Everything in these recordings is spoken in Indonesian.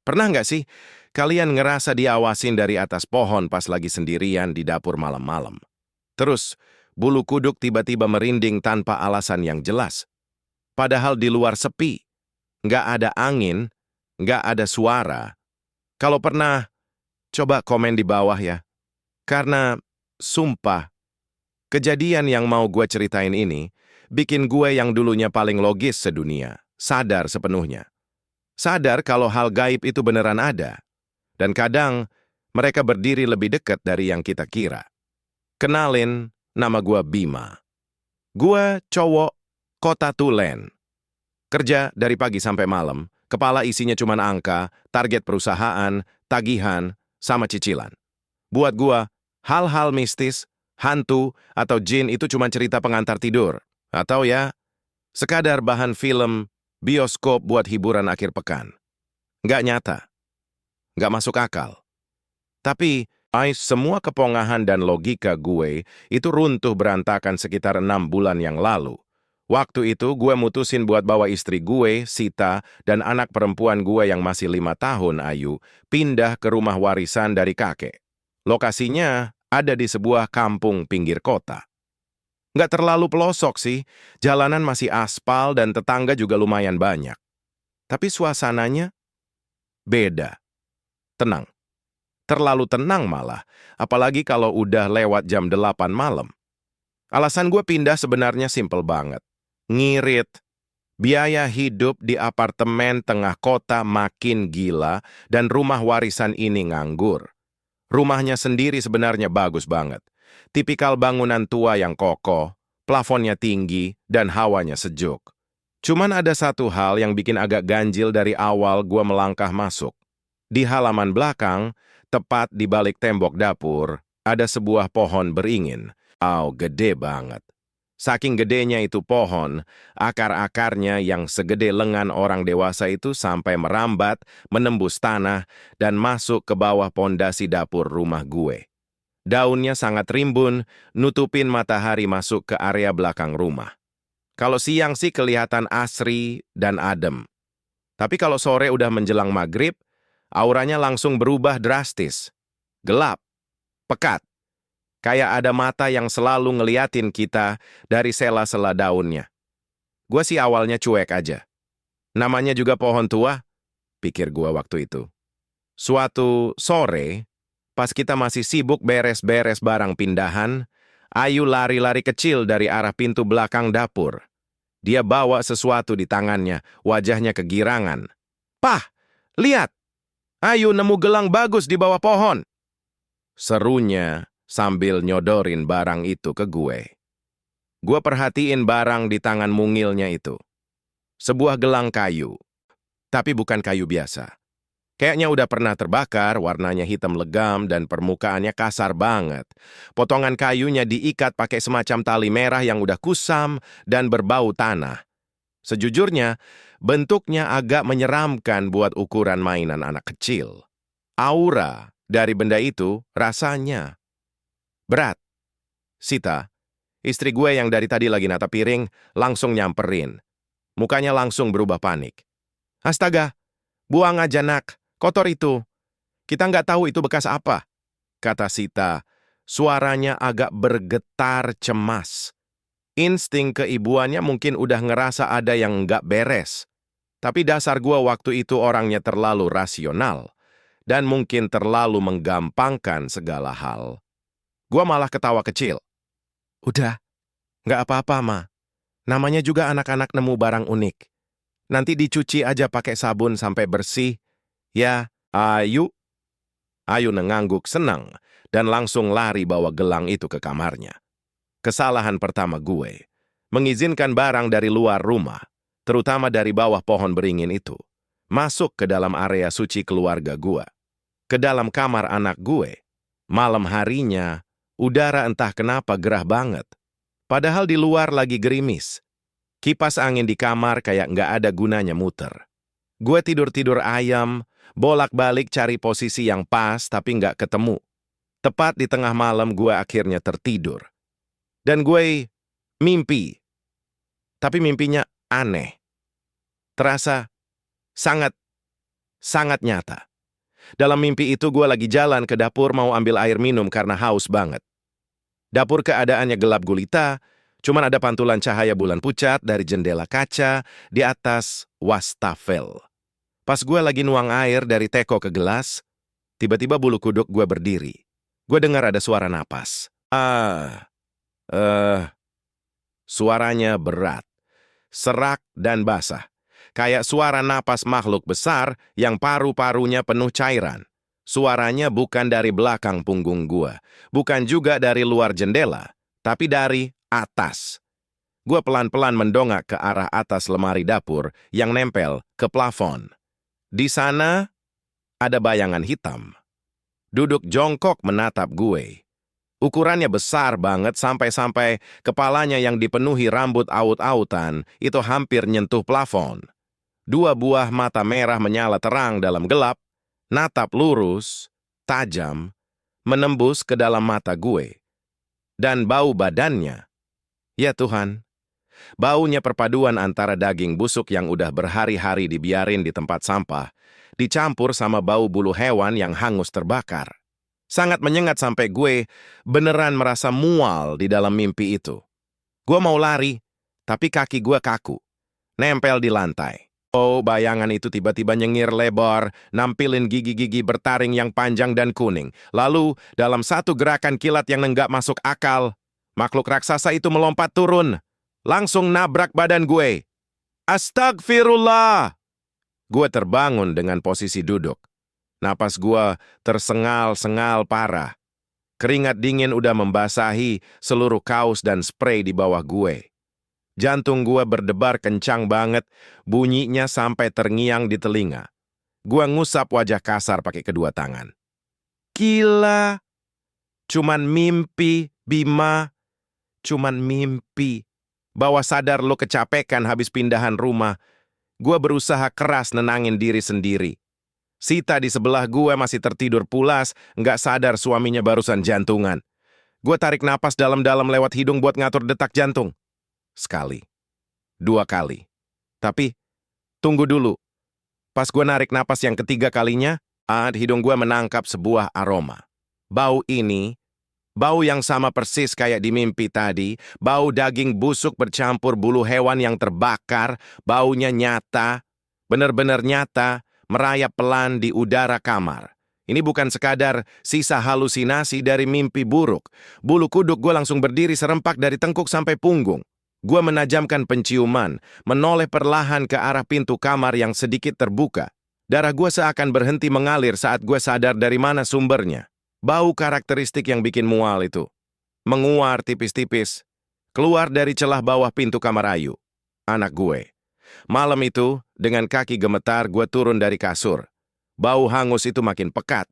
Pernah nggak sih kalian ngerasa diawasin dari atas pohon pas lagi sendirian di dapur malam-malam? Terus, bulu kuduk tiba-tiba merinding tanpa alasan yang jelas. Padahal di luar sepi, nggak ada angin, nggak ada suara. Kalau pernah, coba komen di bawah ya. Karena, sumpah, kejadian yang mau gue ceritain ini, bikin gue yang dulunya paling logis sedunia, sadar sepenuhnya. Sadar kalau hal gaib itu beneran ada. Dan kadang, mereka berdiri lebih dekat dari yang kita kira. Kenalin, nama gua Bima. Gua cowok kota Tulen. Kerja dari pagi sampai malam, kepala isinya cuma angka, target perusahaan, tagihan, sama cicilan. Buat gua, hal-hal mistis, hantu, atau jin itu cuma cerita pengantar tidur. Atau ya, sekadar bahan film, bioskop buat hiburan akhir pekan. Nggak nyata, nggak masuk akal. Tapi, semua kepongahan dan logika gue itu runtuh berantakan sekitar 6 bulan yang lalu. Waktu itu gue mutusin buat bawa istri gue, Sita, dan anak perempuan gue yang masih 5 tahun, Ayu, pindah ke rumah warisan dari kakek. Lokasinya ada di sebuah kampung pinggir kota. Nggak terlalu pelosok sih, jalanan masih aspal dan tetangga juga lumayan banyak. Tapi suasananya beda, tenang. Terlalu tenang malah, apalagi kalau udah lewat jam 8 malam. Alasan gue pindah sebenarnya simpel banget. Ngirit, biaya hidup di apartemen tengah kota makin gila dan rumah warisan ini nganggur. Rumahnya sendiri sebenarnya bagus banget. Tipikal bangunan tua yang kokoh, plafonnya tinggi, dan hawanya sejuk. Cuman ada satu hal yang bikin agak ganjil dari awal gue melangkah masuk. Di halaman belakang, tepat di balik tembok dapur, ada sebuah pohon beringin. Gede banget. Saking gedenya itu pohon, akar-akarnya yang segede lengan orang dewasa itu sampai merambat, menembus tanah, dan masuk ke bawah pondasi dapur rumah gue. Daunnya sangat rimbun, nutupin matahari masuk ke area belakang rumah. Kalau siang sih kelihatan asri dan adem. Tapi kalau sore udah menjelang maghrib, auranya langsung berubah drastis. Gelap, pekat. Kayak ada mata yang selalu ngeliatin kita dari sela-sela daunnya. Gue sih awalnya cuek aja. Namanya juga pohon tua, pikir gue waktu itu. Suatu sore, pas kita masih sibuk beres-beres barang pindahan, Ayu lari-lari kecil dari arah pintu belakang dapur. Dia bawa sesuatu di tangannya, wajahnya kegirangan. "Pah, lihat! Ayu nemu gelang bagus di bawah pohon," serunya sambil nyodorin barang itu ke gue. Gue perhatiin barang di tangan mungilnya itu. Sebuah gelang kayu, tapi bukan kayu biasa. Kayaknya udah pernah terbakar, warnanya hitam legam dan permukaannya kasar banget. Potongan kayunya diikat pakai semacam tali merah yang udah kusam dan berbau tanah. Sejujurnya, bentuknya agak menyeramkan buat ukuran mainan anak kecil. Aura dari benda itu rasanya berat. Sita, istri gue yang dari tadi lagi nata piring, langsung nyamperin. Mukanya langsung berubah panik. "Astaga, buang aja nak, kotor itu. Kita nggak tahu itu bekas apa," kata Sita. Suaranya agak bergetar cemas. Insting keibuannya mungkin udah ngerasa ada yang nggak beres. Tapi dasar gua waktu itu orangnya terlalu rasional. Dan mungkin terlalu menggampangkan segala hal. Gua malah ketawa kecil. "Udah, nggak apa-apa, Ma. Namanya juga anak-anak nemu barang unik. Nanti dicuci aja pakai sabun sampai bersih. Ya, Ayu." Ayu nengangguk senang dan langsung lari bawa gelang itu ke kamarnya. Kesalahan pertama gue, mengizinkan barang dari luar rumah, terutama dari bawah pohon beringin itu, masuk ke dalam area suci keluarga gue, ke dalam kamar anak gue. Malam harinya, udara entah kenapa gerah banget. Padahal di luar lagi gerimis. Kipas angin di kamar kayak nggak ada gunanya muter. Gue tidur-tidur ayam, bolak-balik cari posisi yang pas tapi nggak ketemu. Tepat di tengah malam gue akhirnya tertidur. Dan gue mimpi, tapi mimpinya aneh. Terasa sangat Sangat nyata. Dalam mimpi itu gue lagi jalan ke dapur mau ambil air minum karena haus banget. Dapur keadaannya gelap gulita, cuman ada pantulan cahaya bulan pucat dari jendela kaca di atas wastafel. Pas gue lagi nuang air dari teko ke gelas, tiba-tiba bulu kuduk gue berdiri. Gue dengar ada suara napas. Suaranya berat, serak dan basah. Kayak suara napas makhluk besar yang paru-parunya penuh cairan. Suaranya bukan dari belakang punggung gua, bukan juga dari luar jendela, tapi dari atas. Gua pelan-pelan mendongak ke arah atas lemari dapur yang nempel ke plafon. Di sana ada bayangan hitam. Duduk jongkok menatap gue. Ukurannya besar banget sampai-sampai kepalanya yang dipenuhi rambut aut-autan itu hampir nyentuh plafon. Dua buah mata merah menyala terang dalam gelap, natap lurus, tajam, menembus ke dalam mata gue. Dan bau badannya, ya Tuhan, baunya perpaduan antara daging busuk yang udah berhari-hari dibiarin di tempat sampah, dicampur sama bau bulu hewan yang hangus terbakar. Sangat menyengat sampai gue beneran merasa mual di dalam mimpi itu. Gue mau lari, tapi kaki gue kaku, nempel di lantai. Oh, bayangan itu tiba-tiba nyengir lebar, nampilin gigi-gigi bertaring yang panjang dan kuning. Lalu, dalam satu gerakan kilat yang enggak masuk akal, makhluk raksasa itu melompat turun, langsung nabrak badan gue. Astagfirullah! Gue terbangun dengan posisi duduk. Napas gue tersengal-sengal parah. Keringat dingin udah membasahi seluruh kaos dan spray di bawah gue. Jantung gue berdebar kencang banget, bunyinya sampai terngiang di telinga. Gue ngusap wajah kasar pakai kedua tangan. Gila, cuman mimpi, Bima. Cuman mimpi. Bawah sadar lo kecapekan habis pindahan rumah. Gue berusaha keras nenangin diri sendiri. Sita di sebelah gue masih tertidur pulas, nggak sadar suaminya barusan jantungan. Gue tarik napas dalam-dalam lewat hidung buat ngatur detak jantung. Sekali, dua kali. Tapi, tunggu dulu. Pas gue narik napas yang ketiga kalinya, hidung gue menangkap sebuah aroma. Bau ini, bau yang sama persis kayak di mimpi tadi, bau daging busuk bercampur bulu hewan yang terbakar, baunya nyata, benar-benar nyata, merayap pelan di udara kamar. Ini bukan sekadar sisa halusinasi dari mimpi buruk. Bulu kuduk gue langsung berdiri serempak dari tengkuk sampai punggung. Gue menajamkan penciuman, menoleh perlahan ke arah pintu kamar yang sedikit terbuka. Darah gue seakan berhenti mengalir saat gue sadar dari mana sumbernya. Bau karakteristik yang bikin mual itu. Menguar tipis-tipis. Keluar dari celah bawah pintu kamar Ayu. Anak gue. Malam itu, dengan kaki gemetar, gue turun dari kasur. Bau hangus itu makin pekat.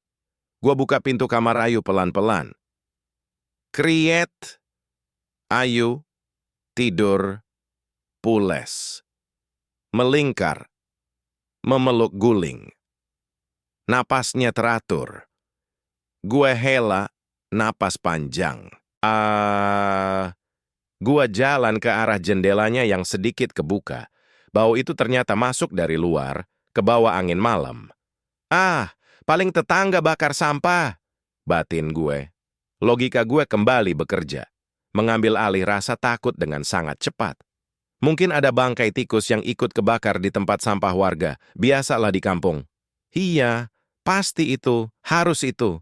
Gue buka pintu kamar Ayu pelan-pelan. Kriet. Ayu tidur pules. Melingkar. Memeluk guling. Napasnya teratur. Gue hela, napas panjang. Gue jalan ke arah jendelanya yang sedikit kebuka. Bau itu ternyata masuk dari luar, ke bawah angin malam. Paling tetangga bakar sampah, batin gue. Logika gue kembali bekerja, mengambil alih rasa takut dengan sangat cepat. Mungkin ada bangkai tikus yang ikut kebakar di tempat sampah warga, biasalah di kampung. Iya, pasti itu, harus itu.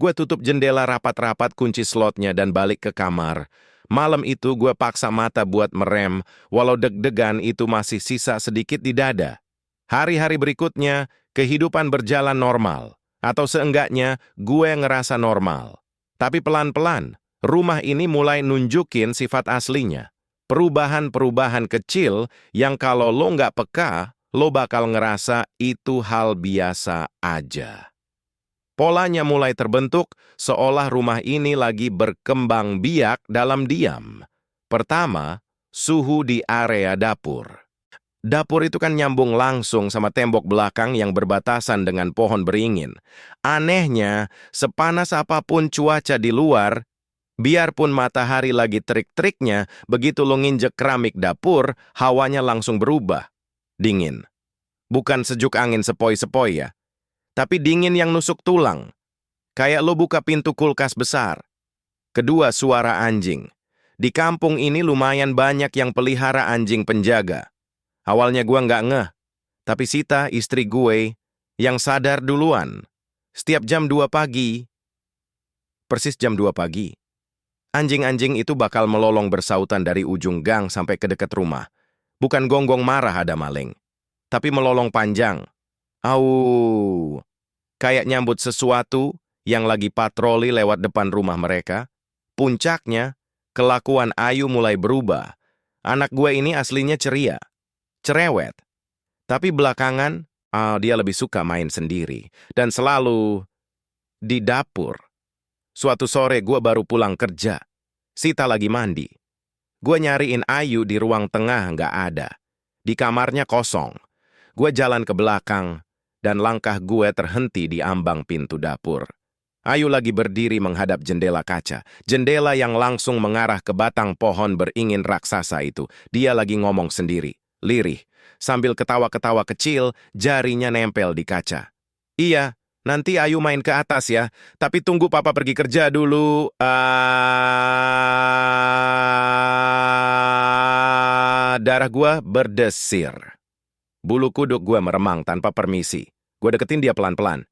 Gue tutup jendela rapat-rapat kunci slotnya dan balik ke kamar. Malam itu gue paksa mata buat merem, walau deg-degan itu masih sisa sedikit di dada. Hari-hari berikutnya, kehidupan berjalan normal. Atau seenggaknya, gue ngerasa normal. Tapi pelan-pelan, rumah ini mulai nunjukin sifat aslinya. Perubahan-perubahan kecil yang kalau lo nggak peka, lo bakal ngerasa itu hal biasa aja. Polanya mulai terbentuk seolah rumah ini lagi berkembang biak dalam diam. Pertama, suhu di area dapur. Dapur itu kan nyambung langsung sama tembok belakang yang berbatasan dengan pohon beringin. Anehnya, sepanas apapun cuaca di luar, biarpun matahari lagi terik-teriknya, begitu lo nginjek keramik dapur, hawanya langsung berubah. Dingin. Bukan sejuk angin sepoi-sepoi ya, tapi dingin yang nusuk tulang. Kayak lo buka pintu kulkas besar. Kedua, suara anjing. Di kampung ini lumayan banyak yang pelihara anjing penjaga. Awalnya gua nggak ngeh, tapi Sita, istri gue, yang sadar duluan. Setiap jam 2 pagi, persis jam 2 pagi, anjing-anjing itu bakal melolong bersautan dari ujung gang sampai ke dekat rumah. Bukan gonggong marah ada maling, tapi melolong panjang. Au, kayak nyambut sesuatu yang lagi patroli lewat depan rumah mereka. Puncaknya, kelakuan Ayu mulai berubah. Anak gue ini aslinya ceria, cerewet. Tapi belakangan, dia lebih suka main sendiri. Dan selalu di dapur. Suatu sore gue baru pulang kerja. Sita lagi mandi. Gue nyariin Ayu di ruang tengah nggak ada. Di kamarnya kosong. Gue jalan ke belakang, dan langkah gue terhenti di ambang pintu dapur. Ayu lagi berdiri menghadap jendela kaca. Jendela yang langsung mengarah ke batang pohon beringin raksasa itu. Dia lagi ngomong sendiri, lirih. Sambil ketawa-ketawa kecil, jarinya nempel di kaca. Iya, nanti Ayu main ke atas ya. Tapi tunggu papa pergi kerja dulu. Darah gua berdesir. Bulu kuduk gua meremang tanpa permisi. Gua deketin dia pelan-pelan.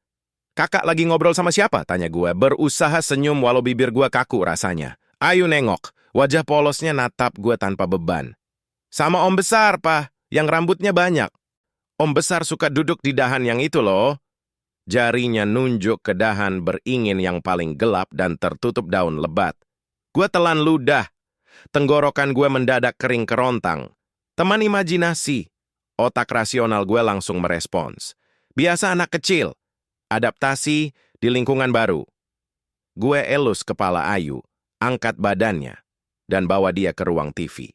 Kakak lagi ngobrol sama siapa? Tanya gua. Berusaha senyum walau bibir gua kaku rasanya. Ayu nengok. Wajah polosnya natap gua tanpa beban. Sama Om Besar, Pak. Yang rambutnya banyak. Om Besar suka duduk di dahan yang itu loh. Jarinya nunjuk ke dahan beringin yang paling gelap dan tertutup daun lebat. Gue telan ludah. Tenggorokan gue mendadak kering kerontang. Teman imajinasi. Otak rasional gue langsung merespons. Biasa anak kecil. Adaptasi di lingkungan baru. Gue elus kepala Ayu, angkat badannya, dan bawa dia ke ruang TV.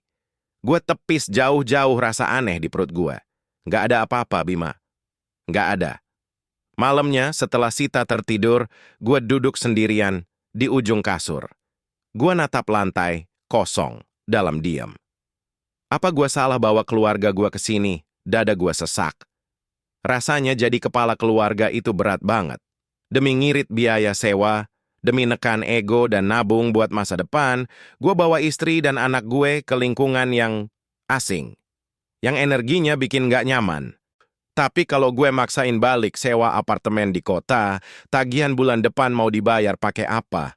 Gue tepis jauh-jauh rasa aneh di perut gue. Nggak ada apa-apa, Bima. Nggak ada. Malamnya, setelah Sita tertidur, gue duduk sendirian di ujung kasur. Gue natap lantai, kosong, dalam diam. Apa gue salah bawa keluarga gue ke sini? Dada gue sesak. Rasanya jadi kepala keluarga itu berat banget. Demi ngirit biaya sewa, demi nekan ego dan nabung buat masa depan, gue bawa istri dan anak gue ke lingkungan yang asing. Yang energinya bikin nggak nyaman. Tapi kalau gue maksain balik sewa apartemen di kota, tagihan bulan depan mau dibayar pakai apa?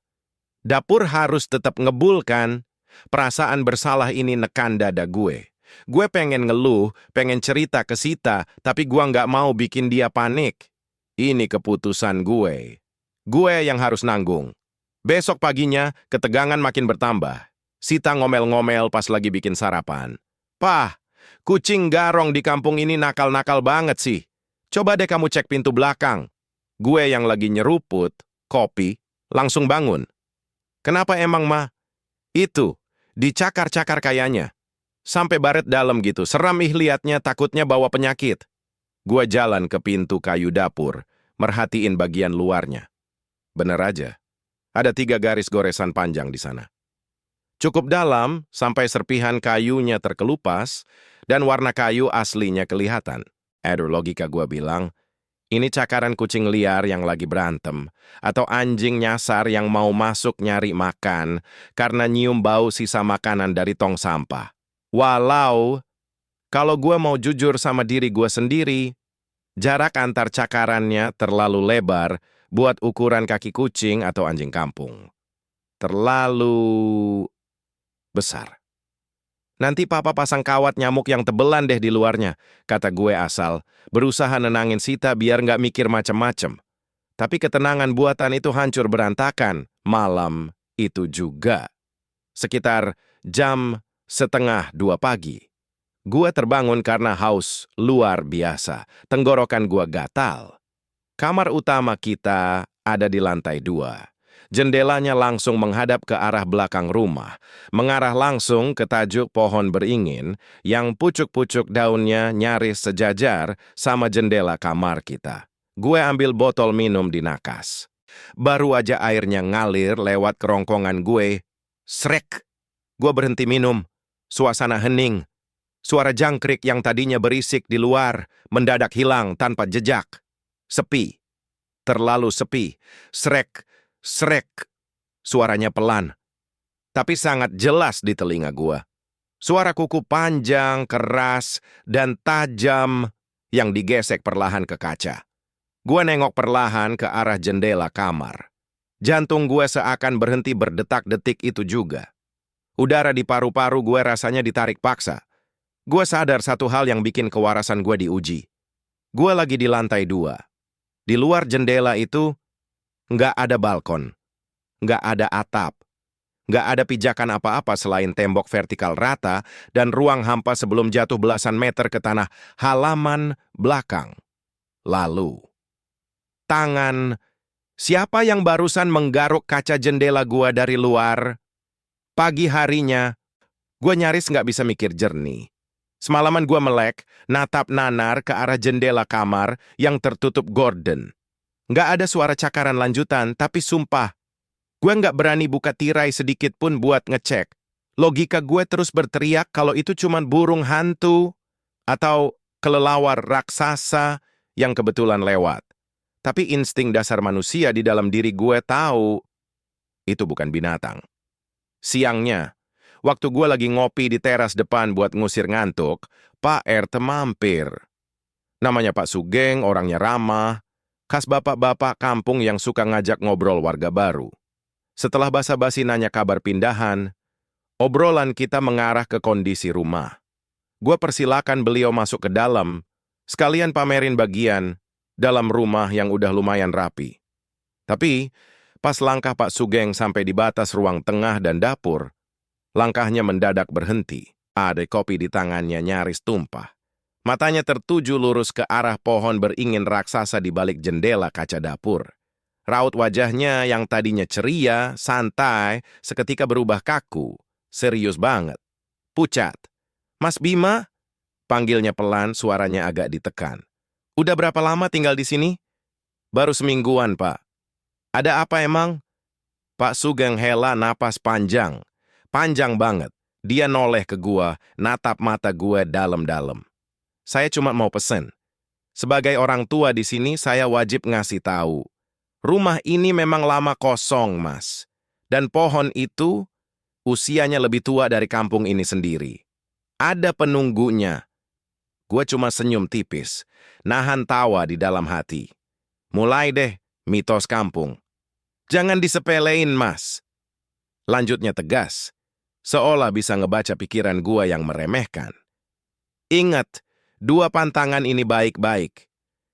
Dapur harus tetap ngebul kan? Perasaan bersalah ini nekan dada gue. Gue pengen ngeluh, pengen cerita ke Sita, tapi gue nggak mau bikin dia panik. Ini keputusan gue. Gue yang harus nanggung. Besok paginya, ketegangan makin bertambah. Sita ngomel-ngomel pas lagi bikin sarapan. Pah, kucing garong di kampung ini nakal-nakal banget sih. Coba deh kamu cek pintu belakang. Gue yang lagi nyeruput, kopi, langsung bangun. Kenapa emang, Ma? Itu, dicakar-cakar kayaknya. Sampai baret dalam gitu, seram ih liatnya, takutnya bawa penyakit. Gue jalan ke pintu kayu dapur, merhatiin bagian luarnya. Bener aja, ada 3 garis goresan panjang di sana. Cukup dalam, sampai serpihan kayunya terkelupas, dan warna kayu aslinya kelihatan. Aduh, logika gue bilang, ini cakaran kucing liar yang lagi berantem, atau anjing nyasar yang mau masuk nyari makan, karena nyium bau sisa makanan dari tong sampah. Walau, kalau gue mau jujur sama diri gue sendiri, jarak antar cakarannya terlalu lebar buat ukuran kaki kucing atau anjing kampung. Terlalu besar. Nanti papa pasang kawat nyamuk yang tebelan deh di luarnya, kata gue asal, berusaha nenangin Sita biar nggak mikir macem-macem. Tapi ketenangan buatan itu hancur berantakan malam itu juga. Sekitar jam 1:30 pagi. Gue terbangun karena haus luar biasa. Tenggorokan gue gatal. Kamar utama kita ada di lantai 2. Jendelanya langsung menghadap ke arah belakang rumah, mengarah langsung ke tajuk pohon beringin yang pucuk-pucuk daunnya nyaris sejajar sama jendela kamar kita. Gue ambil botol minum di nakas. Baru aja airnya ngalir lewat kerongkongan gue. Srek! Gue berhenti minum. Suasana hening. Suara jangkrik yang tadinya berisik di luar mendadak hilang tanpa jejak. Sepi. Terlalu sepi. Srek, srek. Suaranya pelan, tapi sangat jelas di telinga gua. Suara kuku panjang, keras, dan tajam yang digesek perlahan ke kaca. Gua nengok perlahan ke arah jendela kamar. Jantung gue seakan berhenti berdetak-detik itu juga. Udara di paru-paru gue rasanya ditarik paksa. Gue sadar satu hal yang bikin kewarasan gue diuji. Gue lagi di lantai 2. Di luar jendela itu, nggak ada balkon, nggak ada atap, nggak ada pijakan apa-apa selain tembok vertikal rata dan ruang hampa sebelum jatuh belasan meter ke tanah halaman belakang. Lalu, tangan siapa yang barusan menggaruk kaca jendela gua dari luar? Pagi harinya, gua nyaris nggak bisa mikir jernih. Semalaman gua melek, natap nanar ke arah jendela kamar yang tertutup gorden. Nggak ada suara cakaran lanjutan, tapi sumpah, gue nggak berani buka tirai sedikit pun buat ngecek. Logika gue terus berteriak kalau itu cuma burung hantu atau kelelawar raksasa yang kebetulan lewat. Tapi insting dasar manusia di dalam diri gue tahu itu bukan binatang. Siangnya, waktu gue lagi ngopi di teras depan buat ngusir ngantuk, Pak RT mampir. Namanya Pak Sugeng, orangnya ramah, khas bapak-bapak kampung yang suka ngajak ngobrol warga baru. Setelah basa-basi nanya kabar pindahan, obrolan kita mengarah ke kondisi rumah. Gue persilakan beliau masuk ke dalam, sekalian pamerin bagian dalam rumah yang udah lumayan rapi. Tapi, pas langkah Pak Sugeng sampai di batas ruang tengah dan dapur, langkahnya mendadak berhenti. Ada kopi di tangannya nyaris tumpah. Matanya tertuju lurus ke arah pohon beringin raksasa di balik jendela kaca dapur. Raut wajahnya yang tadinya ceria, santai, seketika berubah kaku. Serius banget. Pucat. "Mas Bima?" Panggilnya pelan, suaranya agak ditekan. "Udah berapa lama tinggal di sini?" "Baru semingguan, Pak." "Ada apa emang?" Pak Sugeng hela napas panjang. Panjang banget. Dia noleh ke gua, natap mata gua dalam-dalam. "Saya cuma mau pesen. Sebagai orang tua di sini, saya wajib ngasih tahu. Rumah ini memang lama kosong, Mas. Dan pohon itu usianya lebih tua dari kampung ini sendiri. Ada penunggunya." Gue cuma senyum tipis, nahan tawa di dalam hati. "Mulai deh, mitos kampung. Jangan disepelein, Mas." Lanjutnya tegas, seolah bisa ngebaca pikiran gue yang meremehkan. "Ingat, 2 pantangan ini baik-baik.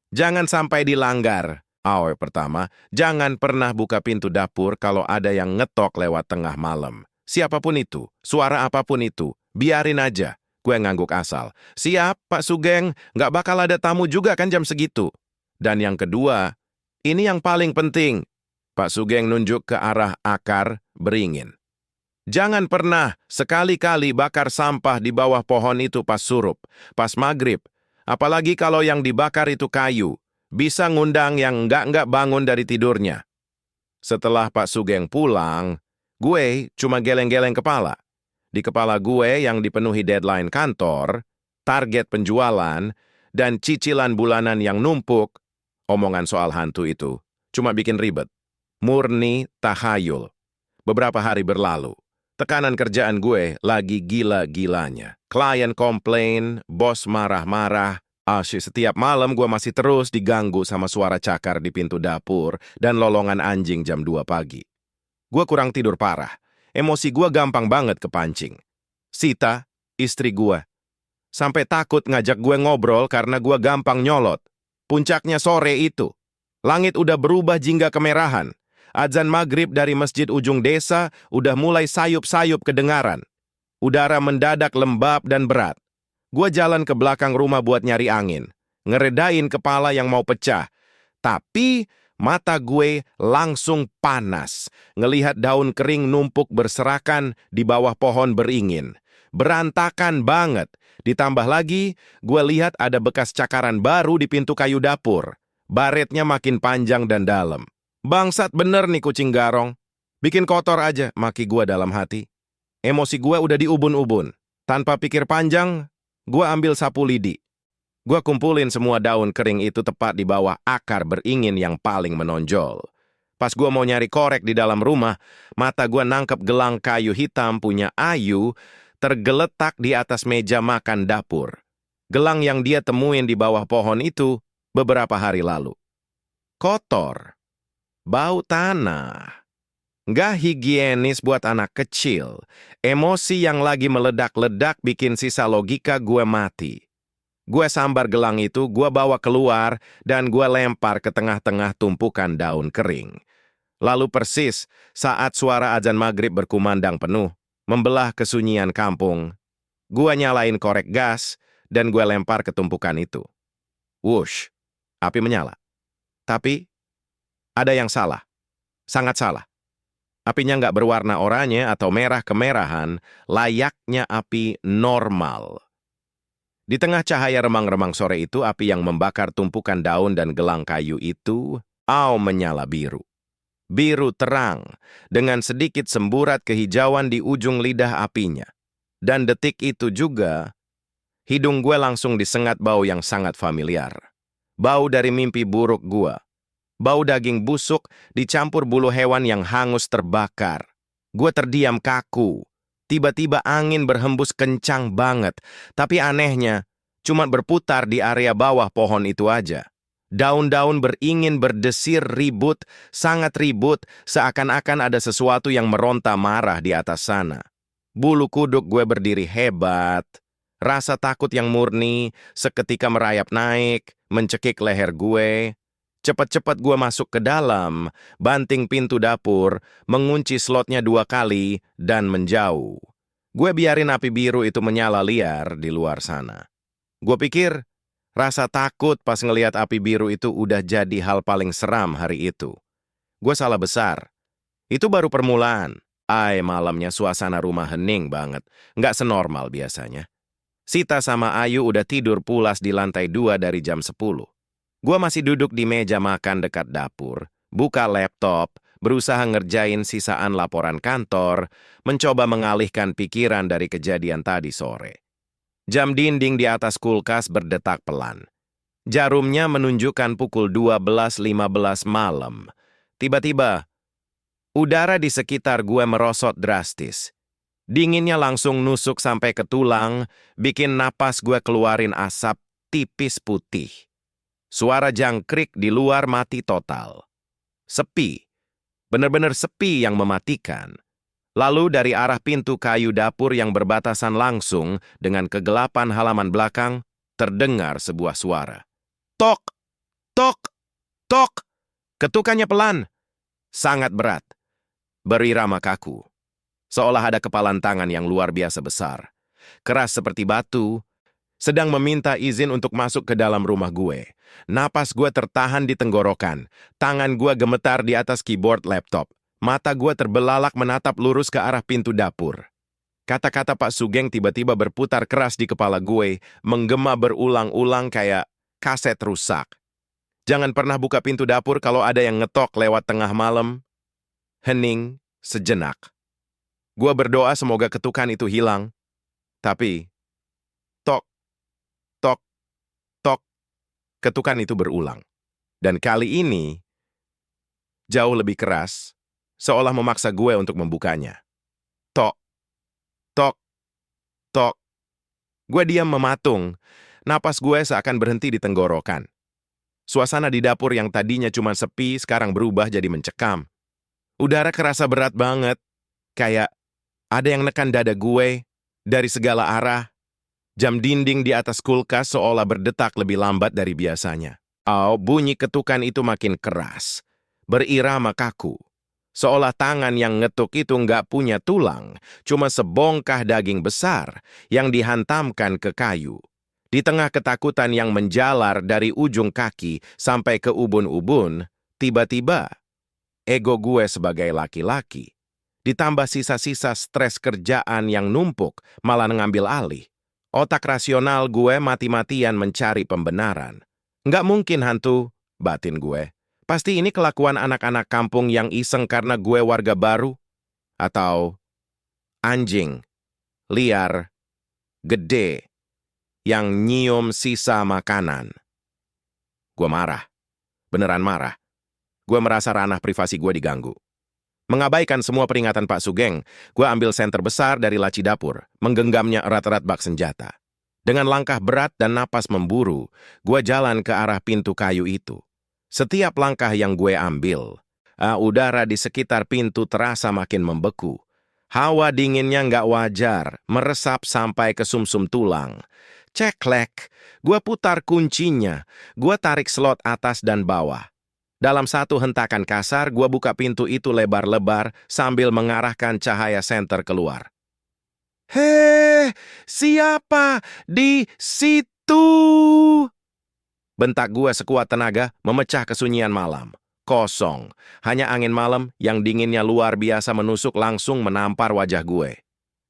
Jangan sampai dilanggar. Pertama, jangan pernah buka pintu dapur kalau ada yang ngetok lewat tengah malam. Siapapun itu, suara apapun itu, biarin aja." Gue ngangguk asal. "Siap, Pak Sugeng, nggak bakal ada tamu juga kan jam segitu." "Dan yang kedua, ini yang paling penting." Pak Sugeng nunjuk ke arah akar beringin. "Jangan pernah sekali-kali bakar sampah di bawah pohon itu pas surup, pas maghrib. Apalagi kalau yang dibakar itu kayu. Bisa ngundang yang nggak bangun dari tidurnya." Setelah Pak Sugeng pulang, gue cuma geleng-geleng kepala. Di kepala gue yang dipenuhi deadline kantor, target penjualan, dan cicilan bulanan yang numpuk, omongan soal hantu itu cuma bikin ribet. Murni tahayul. Beberapa hari berlalu. Tekanan kerjaan gue lagi gila-gilanya. Klien komplain, bos marah-marah. Setiap malam gue masih terus diganggu sama suara cakar di pintu dapur dan lolongan anjing jam 2 pagi. Gue kurang tidur parah. Emosi gue gampang banget kepancing. Sita, istri gue, sampai takut ngajak gue ngobrol karena gue gampang nyolot. Puncaknya sore itu. Langit udah berubah jingga kemerahan. Adzan maghrib dari masjid ujung desa udah mulai sayup-sayup kedengaran. Udara mendadak lembab dan berat. Gue jalan ke belakang rumah buat nyari angin. Ngeredain kepala yang mau pecah. Tapi mata gue langsung panas, ngelihat daun kering numpuk berserakan di bawah pohon beringin. Berantakan banget. Ditambah lagi, gue lihat ada bekas cakaran baru di pintu kayu dapur. Baretnya makin panjang dan dalam. "Bangsat bener nih kucing garong. Bikin kotor aja," maki gue dalam hati. Emosi gue udah diubun-ubun. Tanpa pikir panjang, Gua ambil sapu lidi. Gua kumpulin semua daun kering itu tepat di bawah akar beringin yang paling menonjol. Pas gua mau nyari korek di dalam rumah, mata gua nangkep gelang kayu hitam punya Ayu tergeletak di atas meja makan dapur. Gelang yang dia temuin di bawah pohon itu beberapa hari lalu. Kotor, bau tanah, nggak higienis buat anak kecil. Emosi yang lagi meledak-ledak bikin sisa logika gue mati. Gue sambar gelang itu, gue bawa keluar, dan gue lempar ke tengah-tengah tumpukan daun kering. Lalu persis saat suara azan maghrib berkumandang penuh, membelah kesunyian kampung, gue nyalain korek gas, dan gue lempar ke tumpukan itu. Wush, api menyala. Tapi, ada yang salah. Sangat salah. Apinya nggak berwarna oranye atau merah kemerahan, layaknya api normal. Di tengah cahaya remang-remang sore itu, api yang membakar tumpukan daun dan gelang kayu itu, menyala biru. Biru terang, dengan sedikit semburat kehijauan di ujung lidah apinya. Dan detik itu juga, hidung gue langsung disengat bau yang sangat familiar. Bau dari mimpi buruk gue. Bau daging busuk dicampur bulu hewan yang hangus terbakar. Gue terdiam kaku. Tiba-tiba angin berhembus kencang banget. Tapi anehnya, cuma berputar di area bawah pohon itu aja. Daun-daun beringin berdesir ribut, sangat ribut, seakan-akan ada sesuatu yang meronta marah di atas sana. Bulu kuduk gue berdiri hebat. Rasa takut yang murni seketika merayap naik, mencekik leher gue. Cepat-cepat gue masuk ke dalam, banting pintu dapur, mengunci slotnya 2 kali, dan menjauh. Gue biarin api biru itu menyala liar di luar sana. Gue pikir, rasa takut pas ngelihat api biru itu udah jadi hal paling seram hari itu. Gue salah besar. Itu baru permulaan. Malamnya suasana rumah hening banget. Nggak senormal biasanya. Sita sama Ayu udah tidur pulas di lantai 2 dari jam 10. Gua masih duduk di meja makan dekat dapur, buka laptop, berusaha ngerjain sisaan laporan kantor, mencoba mengalihkan pikiran dari kejadian tadi sore. Jam dinding di atas kulkas berdetak pelan. Jarumnya menunjukkan pukul 12.15 malam. Tiba-tiba, udara di sekitar gue merosot drastis. Dinginnya langsung nusuk sampai ke tulang, bikin napas gue keluarin asap tipis putih. Suara jangkrik di luar mati total. Sepi. Benar-benar sepi yang mematikan. Lalu dari arah pintu kayu dapur yang berbatasan langsung dengan kegelapan halaman belakang, terdengar sebuah suara. Tok! Tok! Tok! Ketukannya pelan. Sangat berat. Berirama kaku. Seolah ada kepalan tangan yang luar biasa besar. Keras seperti batu, sedang meminta izin untuk masuk ke dalam rumah gue. Napas gue tertahan di tenggorokan. Tangan gue gemetar di atas keyboard laptop. Mata gue terbelalak menatap lurus ke arah pintu dapur. Kata-kata Pak Sugeng tiba-tiba berputar keras di kepala gue, menggema berulang-ulang kayak kaset rusak. Jangan pernah buka pintu dapur kalau ada yang ngetok lewat tengah malam. Hening sejenak. Gua berdoa semoga ketukan itu hilang. Tapi, tok, tok, tok, ketukan itu berulang. Dan kali ini, jauh lebih keras, seolah memaksa gue untuk membukanya. Tok, tok, tok. Gue diam mematung, napas gue seakan berhenti di tenggorokan. Suasana di dapur yang tadinya cuma sepi, sekarang berubah jadi mencekam. Udara kerasa berat banget, kayak ada yang nekan dada gue dari segala arah. Jam dinding di atas kulkas seolah berdetak lebih lambat dari biasanya. Bunyi ketukan itu makin keras, berirama kaku. Seolah tangan yang ngetuk itu nggak punya tulang, cuma sebongkah daging besar yang dihantamkan ke kayu. Di tengah ketakutan yang menjalar dari ujung kaki sampai ke ubun-ubun, tiba-tiba ego gue sebagai laki-laki ditambah sisa-sisa stres kerjaan yang numpuk, malah ngambil alih. Otak rasional gue mati-matian mencari pembenaran. Nggak mungkin hantu, batin gue. Pasti ini kelakuan anak-anak kampung yang iseng karena gue warga baru. Atau anjing, liar, gede, yang nyium sisa makanan. Gue marah. Beneran marah. Gue merasa ranah privasi gue diganggu. Mengabaikan semua peringatan Pak Sugeng, gue ambil senter besar dari laci dapur, menggenggamnya erat-erat bak senjata. Dengan langkah berat dan napas memburu, gue jalan ke arah pintu kayu itu. Setiap langkah yang gue ambil, udara di sekitar pintu terasa makin membeku. Hawa dinginnya nggak wajar, meresap sampai ke sumsum tulang. Ceklek, gue putar kuncinya, gue tarik slot atas dan bawah. Dalam satu hentakan kasar, gue buka pintu itu lebar-lebar sambil mengarahkan cahaya senter keluar. Hei, siapa di situ? Bentak gue sekuat tenaga memecah kesunyian malam. Kosong, hanya angin malam yang dinginnya luar biasa menusuk langsung menampar wajah gue.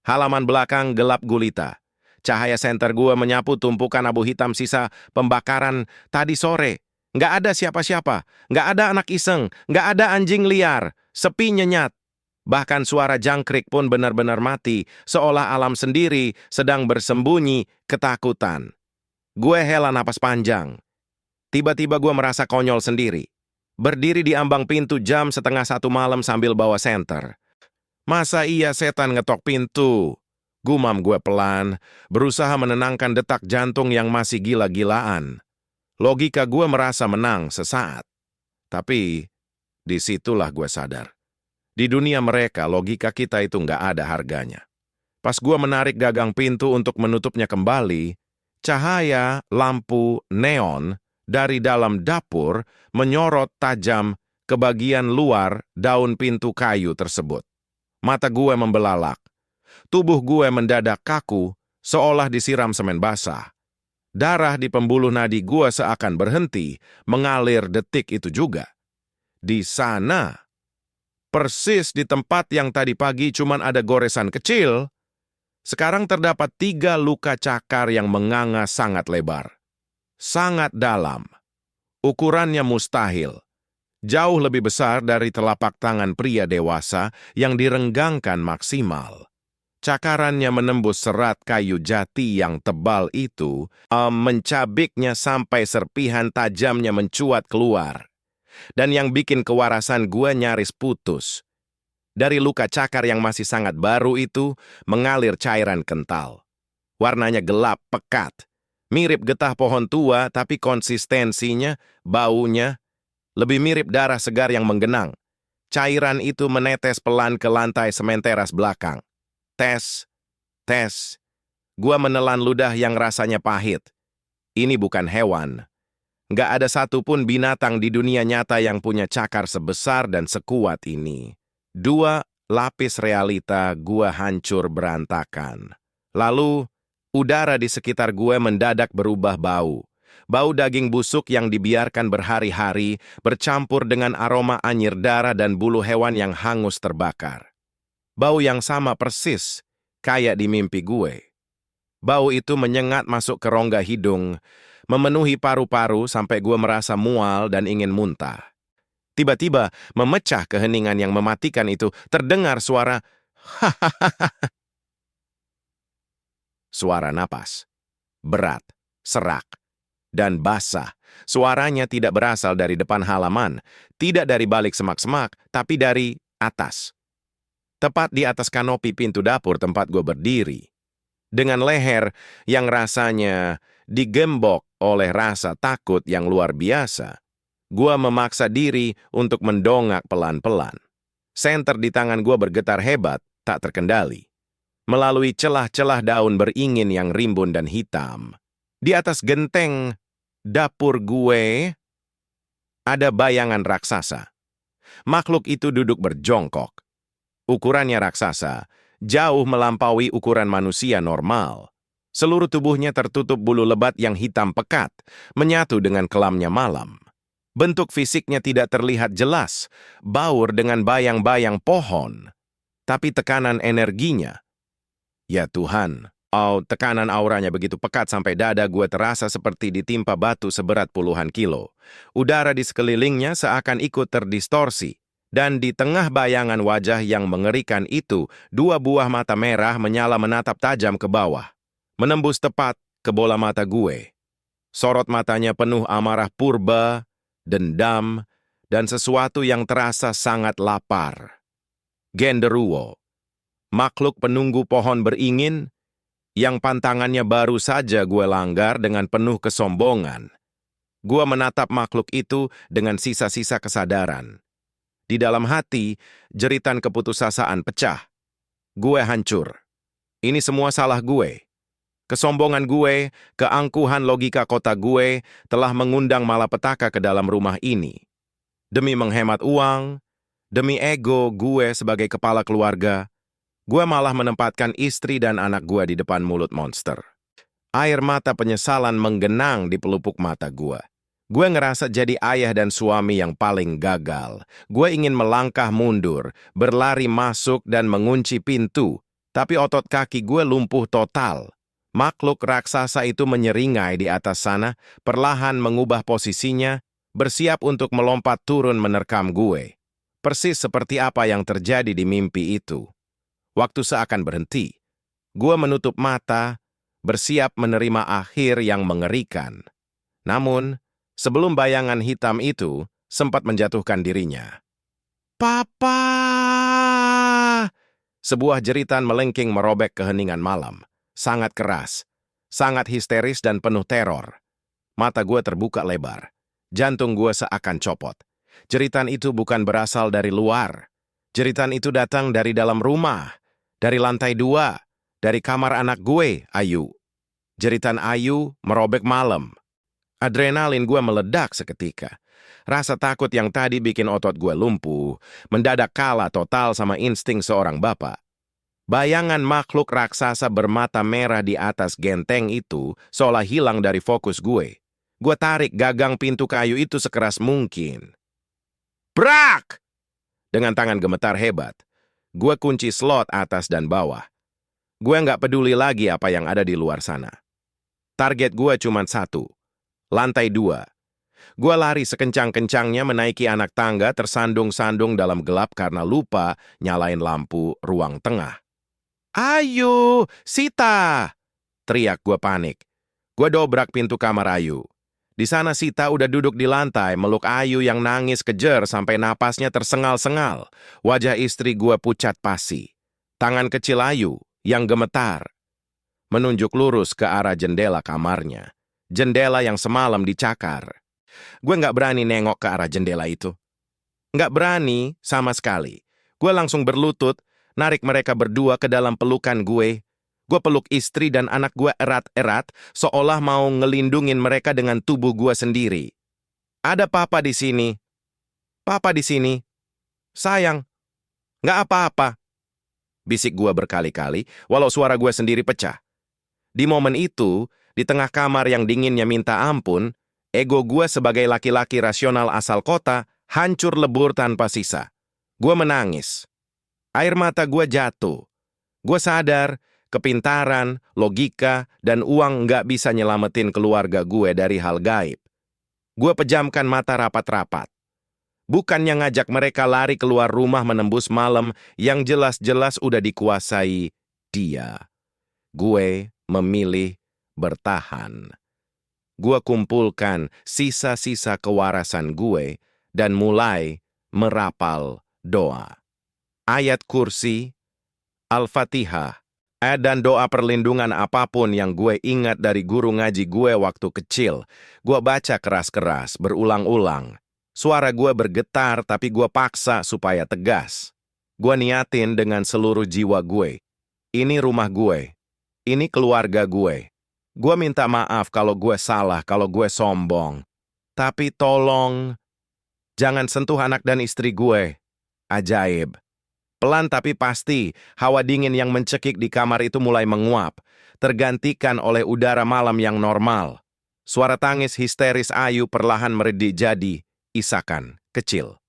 Halaman belakang gelap gulita. Cahaya senter gue menyapu tumpukan abu hitam sisa pembakaran tadi sore. Nggak ada siapa-siapa, nggak ada anak iseng, nggak ada anjing liar, sepi nyenyat. Bahkan suara jangkrik pun benar-benar mati, seolah alam sendiri sedang bersembunyi ketakutan. Gue hela napas panjang. Tiba-tiba gue merasa konyol sendiri. Berdiri di ambang pintu jam 12:30 malam sambil bawa senter. Masa iya setan ngetok pintu? Gumam gue pelan, berusaha menenangkan detak jantung yang masih gila-gilaan. Logika gue merasa menang sesaat. Tapi, disitulah gue sadar. Di dunia mereka, logika kita itu nggak ada harganya. Pas gue menarik gagang pintu untuk menutupnya kembali, cahaya lampu neon dari dalam dapur menyorot tajam ke bagian luar daun pintu kayu tersebut. Mata gue membelalak. Tubuh gue mendadak kaku, seolah disiram semen basah. Darah di pembuluh nadi gue seakan berhenti, mengalir detik itu juga. Di sana, persis di tempat yang tadi pagi cuman ada goresan kecil, sekarang terdapat 3 luka cakar yang menganga sangat lebar. Sangat dalam. Ukurannya mustahil. Jauh lebih besar dari telapak tangan pria dewasa yang direnggangkan maksimal. Cakarannya menembus serat kayu jati yang tebal itu, mencabiknya sampai serpihan tajamnya mencuat keluar. Dan yang bikin kewarasan gue nyaris putus. Dari luka cakar yang masih sangat baru itu, mengalir cairan kental. Warnanya gelap, pekat. Mirip getah pohon tua, tapi konsistensinya, baunya, lebih mirip darah segar yang menggenang. Cairan itu menetes pelan ke lantai semen teras belakang. Tes, tes. Gua menelan ludah yang rasanya pahit. Ini bukan hewan. Nggak ada satupun binatang di dunia nyata yang punya cakar sebesar dan sekuat ini. 2 lapis realita gua hancur berantakan. Lalu, udara di sekitar gue mendadak berubah bau. Bau daging busuk yang dibiarkan berhari-hari bercampur dengan aroma anyir darah dan bulu hewan yang hangus terbakar. Bau yang sama persis, kayak di mimpi gue. Bau itu menyengat masuk ke rongga hidung, memenuhi paru-paru sampai gue merasa mual dan ingin muntah. Tiba-tiba, memecah keheningan yang mematikan itu, terdengar suara hahaha. Suara napas. Berat, serak, dan basah. Suaranya tidak berasal dari depan halaman, tidak dari balik semak-semak, tapi dari atas. Tepat di atas kanopi pintu dapur tempat gue berdiri. Dengan leher yang rasanya digembok oleh rasa takut yang luar biasa, gue memaksa diri untuk mendongak pelan-pelan. Senter di tangan gue bergetar hebat, tak terkendali. Melalui celah-celah daun beringin yang rimbun dan hitam. Di atas genteng dapur gue, ada bayangan raksasa. Makhluk itu duduk berjongkok. Ukurannya raksasa, jauh melampaui ukuran manusia normal. Seluruh tubuhnya tertutup bulu lebat yang hitam pekat, menyatu dengan kelamnya malam. Bentuk fisiknya tidak terlihat jelas, baur dengan bayang-bayang pohon. Tapi tekanan energinya, ya Tuhan, tekanan auranya begitu pekat sampai dada gue terasa seperti ditimpa batu seberat puluhan kilo. Udara di sekelilingnya seakan ikut terdistorsi. Dan di tengah bayangan wajah yang mengerikan itu, 2 buah mata merah menyala menatap tajam ke bawah. Menembus tepat ke bola mata gue. Sorot matanya penuh amarah purba, dendam, dan sesuatu yang terasa sangat lapar. Genderuwo, makhluk penunggu pohon beringin, yang pantangannya baru saja gue langgar dengan penuh kesombongan. Gue menatap makhluk itu dengan sisa-sisa kesadaran. Di dalam hati, jeritan keputusasaan pecah. Gue hancur. Ini semua salah gue. Kesombongan gue, keangkuhan logika kota gue telah mengundang malapetaka ke dalam rumah ini. Demi menghemat uang, demi ego gue sebagai kepala keluarga, gue malah menempatkan istri dan anak gue di depan mulut monster. Air mata penyesalan menggenang di pelupuk mata gue. Gue ngerasa jadi ayah dan suami yang paling gagal. Gue ingin melangkah mundur, berlari masuk dan mengunci pintu, tapi otot kaki gue lumpuh total. Makhluk raksasa itu menyeringai di atas sana, perlahan mengubah posisinya, bersiap untuk melompat turun menerkam gue. Persis seperti apa yang terjadi di mimpi itu. Waktu seakan berhenti. Gue menutup mata, bersiap menerima akhir yang mengerikan. Namun, sebelum bayangan hitam itu sempat menjatuhkan dirinya. "Papa!" Sebuah jeritan melengking merobek keheningan malam. Sangat keras, sangat histeris dan penuh teror. Mata gue terbuka lebar. Jantung gue seakan copot. Jeritan itu bukan berasal dari luar. Jeritan itu datang dari dalam rumah. Dari lantai 2. Dari kamar anak gue, Ayu. Jeritan Ayu merobek malam. Adrenalin gue meledak seketika. Rasa takut yang tadi bikin otot gue lumpuh, mendadak kalah total sama insting seorang bapak. Bayangan makhluk raksasa bermata merah di atas genteng itu seolah hilang dari fokus gue. Gue tarik gagang pintu kayu itu sekeras mungkin. Brak! Dengan tangan gemetar hebat, gue kunci slot atas dan bawah. Gue nggak peduli lagi apa yang ada di luar sana. Target gue cuma satu. Lantai 2. Gue lari sekencang-kencangnya menaiki anak tangga tersandung-sandung dalam gelap karena lupa nyalain lampu ruang tengah. "Ayu, Sita!" teriak gue panik. Gue dobrak pintu kamar Ayu. Di sana Sita udah duduk di lantai meluk Ayu yang nangis kejer sampai napasnya tersengal-sengal. Wajah istri gue pucat pasi. Tangan kecil Ayu yang gemetar menunjuk lurus ke arah jendela kamarnya. Jendela yang semalam dicakar. Gue nggak berani nengok ke arah jendela itu. Nggak berani sama sekali. Gue langsung berlutut, narik mereka berdua ke dalam pelukan gue. Gue peluk istri dan anak gue erat-erat, seolah mau ngelindungin mereka dengan tubuh gue sendiri. "Ada papa di sini. Papa di sini. Sayang, nggak apa-apa," bisik gue berkali-kali, walau suara gue sendiri pecah. Di momen itu, di tengah kamar yang dinginnya minta ampun, ego gue sebagai laki-laki rasional asal kota hancur lebur tanpa sisa. Gue menangis. Air mata gue jatuh. Gue sadar, kepintaran, logika, dan uang nggak bisa nyelamatin keluarga gue dari hal gaib. Gue pejamkan mata rapat-rapat. Bukannya ngajak mereka lari keluar rumah menembus malam yang jelas-jelas udah dikuasai dia. Gue memilih bertahan. Gue kumpulkan sisa-sisa kewarasan gue dan mulai merapal doa. Ayat kursi, Al-Fatihah, dan doa perlindungan apapun yang gue ingat dari guru ngaji gue waktu kecil. Gue baca keras-keras, berulang-ulang. Suara gue bergetar tapi gue paksa supaya tegas. Gue niatin dengan seluruh jiwa gue. Ini rumah gue. Ini keluarga gue. Gue minta maaf kalau gue salah, kalau gue sombong. Tapi tolong, jangan sentuh anak dan istri gue. Ajaib. Pelan tapi pasti, hawa dingin yang mencekik di kamar itu mulai menguap, tergantikan oleh udara malam yang normal. Suara tangis histeris Ayu perlahan meredik jadi isakan kecil.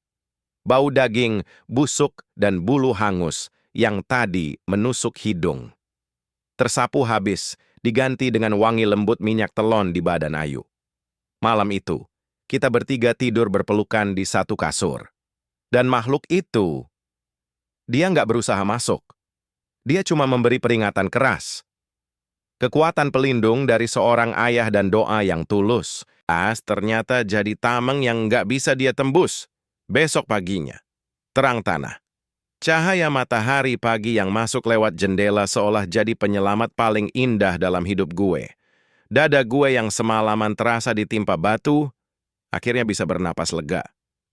Bau daging, busuk, dan bulu hangus yang tadi menusuk hidung tersapu habis, diganti dengan wangi lembut minyak telon di badan Ayu. Malam itu, kita bertiga tidur berpelukan di satu kasur. Dan makhluk itu, dia nggak berusaha masuk. Dia cuma memberi peringatan keras. Kekuatan pelindung dari seorang ayah dan doa yang tulus. Ternyata jadi tameng yang nggak bisa dia tembus. Besok paginya, terang tanah. Cahaya matahari pagi yang masuk lewat jendela seolah jadi penyelamat paling indah dalam hidup gue. Dada gue yang semalaman terasa ditimpa batu, akhirnya bisa bernapas lega.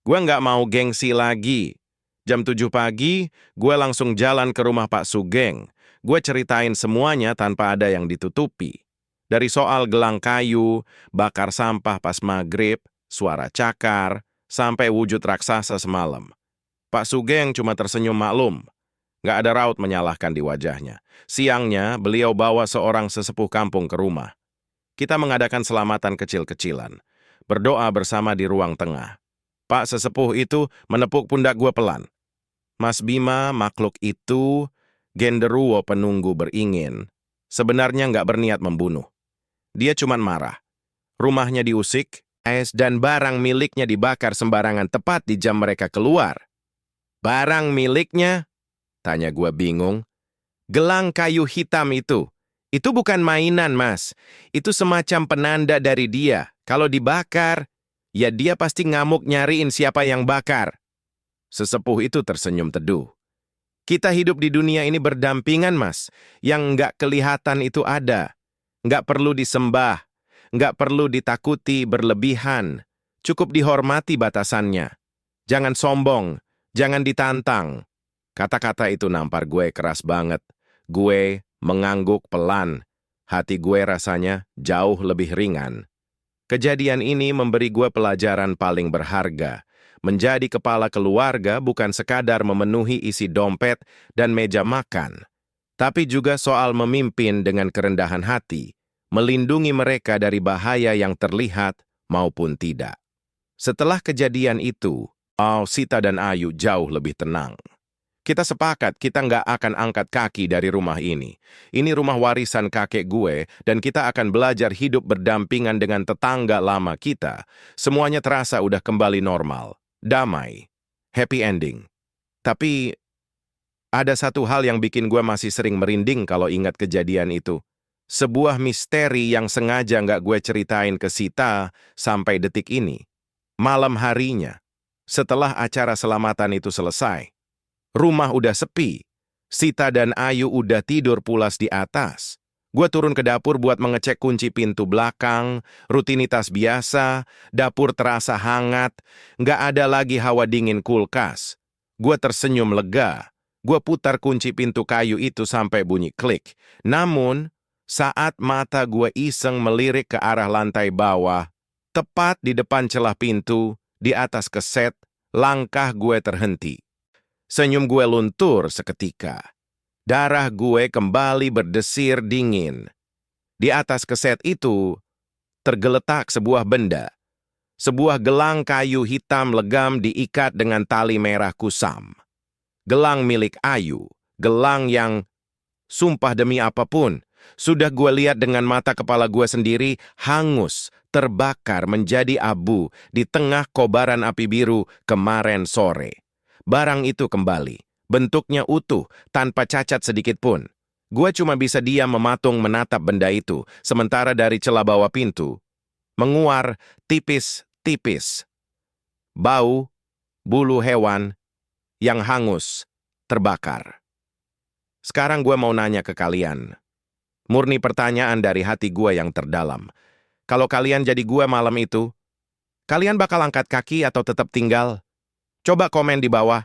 Gue nggak mau gengsi lagi. Jam 7 pagi, gue langsung jalan ke rumah Pak Sugeng. Gue ceritain semuanya tanpa ada yang ditutupi. Dari soal gelang kayu, bakar sampah pas maghrib, suara cakar, sampai wujud raksasa semalam. Pak Sugeng cuma tersenyum maklum. Nggak ada raut menyalahkan di wajahnya. Siangnya, beliau bawa seorang sesepuh kampung ke rumah. Kita mengadakan selamatan kecil-kecilan. Berdoa bersama di ruang tengah. Pak sesepuh itu menepuk pundak gue pelan. Mas Bima, makhluk itu, genderuwo penunggu beringin, sebenarnya nggak berniat membunuh. Dia cuma marah. Rumahnya diusik, dan barang miliknya dibakar sembarangan tepat di jam mereka keluar. Barang miliknya? Tanya gue bingung. Gelang kayu hitam itu bukan mainan, Mas. Itu semacam penanda dari dia. Kalau dibakar, ya dia pasti ngamuk nyariin siapa yang bakar. Sesepuh itu tersenyum teduh. Kita hidup di dunia ini berdampingan, Mas. Yang nggak kelihatan itu ada. Nggak perlu disembah. Nggak perlu ditakuti berlebihan. Cukup dihormati batasannya. Jangan sombong. Jangan ditantang. Kata-kata itu nampar gue keras banget. Gue mengangguk pelan. Hati gue rasanya jauh lebih ringan. Kejadian ini memberi gue pelajaran paling berharga. Menjadi kepala keluarga bukan sekadar memenuhi isi dompet dan meja makan, tapi juga soal memimpin dengan kerendahan hati, melindungi mereka dari bahaya yang terlihat maupun tidak. Setelah kejadian itu, Sita dan Ayu jauh lebih tenang. Kita sepakat kita nggak akan angkat kaki dari rumah ini. Ini rumah warisan kakek gue, dan kita akan belajar hidup berdampingan dengan tetangga lama kita. Semuanya terasa udah kembali normal, damai, happy ending. Tapi ada satu hal yang bikin gue masih sering merinding kalau ingat kejadian itu. Sebuah misteri yang sengaja nggak gue ceritain ke Sita sampai detik ini. Malam harinya, setelah acara selamatan itu selesai, rumah udah sepi. Sita dan Ayu udah tidur pulas di atas. Gue turun ke dapur buat mengecek kunci pintu belakang, rutinitas biasa, dapur terasa hangat, nggak ada lagi hawa dingin kulkas. Gue tersenyum lega. Gue putar kunci pintu kayu itu sampai bunyi klik. Namun, saat mata gue iseng melirik ke arah lantai bawah, tepat di depan celah pintu, di atas keset, langkah gue terhenti. Senyum gue luntur seketika. Darah gue kembali berdesir dingin. Di atas keset itu, tergeletak sebuah benda. Sebuah gelang kayu hitam legam diikat dengan tali merah kusam. Gelang milik Ayu. Gelang yang, sumpah demi apapun, sudah gue lihat dengan mata kepala gue sendiri, hangus, terbakar menjadi abu di tengah kobaran api biru kemarin sore. Barang itu kembali, bentuknya utuh, tanpa cacat sedikit pun. Gue cuma bisa diam mematung menatap benda itu, sementara dari celah bawah pintu, menguar tipis-tipis. Bau, bulu hewan, yang hangus, terbakar. Sekarang gue mau nanya ke kalian. Murni pertanyaan dari hati gue yang terdalam. Kalau kalian jadi gue malam itu, kalian bakal angkat kaki atau tetap tinggal? Coba komen di bawah.